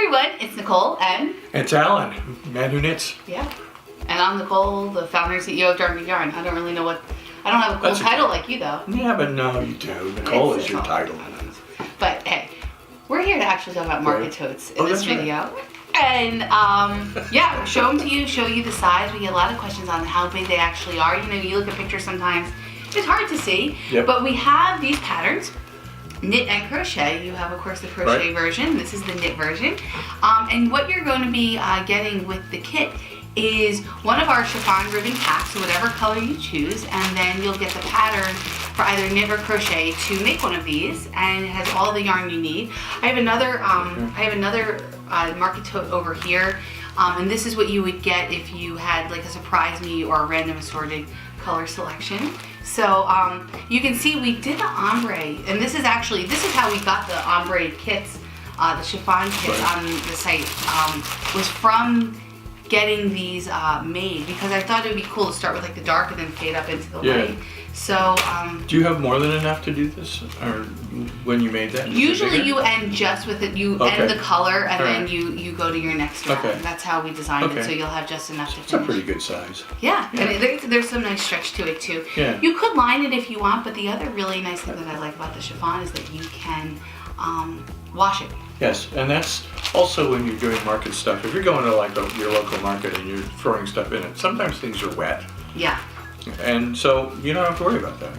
everyone, it's Nicole and... It's Alan, man who knits. Yeah. And I'm Nicole, the founder and CEO of Darn Good Yarn. I don't really know what... I don't have a cool title like you though. Yeah, but no, you do. Nicole is your title. But hey, we're here to actually talk about market totes in this video. Right. And yeah, show them to you, show you the size. We get a lot of questions on how big they actually are. You know, you look at pictures sometimes, it's hard to see. Yep. But we have these patterns. Knit and crochet. You have, of course, the crochet version. This is the knit version. And what you're going to be getting with the kit is one of our chiffon ribbon packs, so whatever color you choose, and then you'll get the pattern for either knit or crochet to make one of these, and it has all the yarn you need. I have another market tote over here, and this is what you would get if you had like a surprise me or a random assorted color selection. So you can see we did the ombre, and this is how we got the ombre kits, the chiffon kits on the site, was from getting these made, because I thought it would be cool to start with like the dark and then fade up into the light. So do you have more than enough to do this, or when you made that? Usually you end just with it. You end the color and then you go to your next round. That's how we designed it, so you'll have just enough to finish. It's a pretty good size. Yeah, and there's some nice stretch to it too. Yeah. You could line it if you want, but the other really nice thing that I like about the chiffon is that you can wash it. Yes, and that's also when you're doing market stuff. If you're going to like your local market and you're throwing stuff in it, sometimes things are wet. Yeah. And so you don't have to worry about that.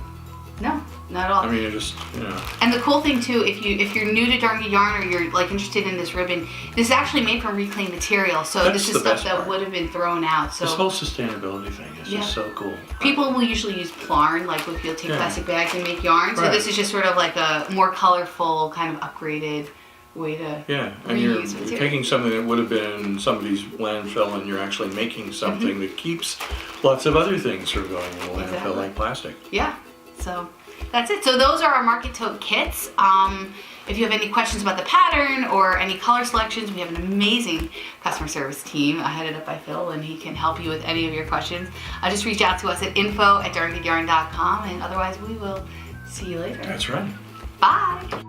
No, not at all. I mean, you just, And the cool thing too, if you're new to Darn Good Yarn or you're like interested in this ribbon, this is actually made from reclaimed material. So this is stuff that would have been thrown out. So this whole sustainability thing is just so cool. People will usually use plarn, like if you'll take plastic bags and make yarn. So this is just sort of like a more colorful, kind of upgraded way to and you're taking something that would have been somebody's landfill and you're actually making something that keeps lots of other things from going in the landfill, like plastic. Yeah, so that's it. So those are our market tote kits. If you have any questions about the pattern or any color selections, we have an amazing customer service team headed up by Phil, and he can help you with any of your questions. Just reach out to us at info@darngoodyarn.com, and otherwise we will see you later. That's right. Bye.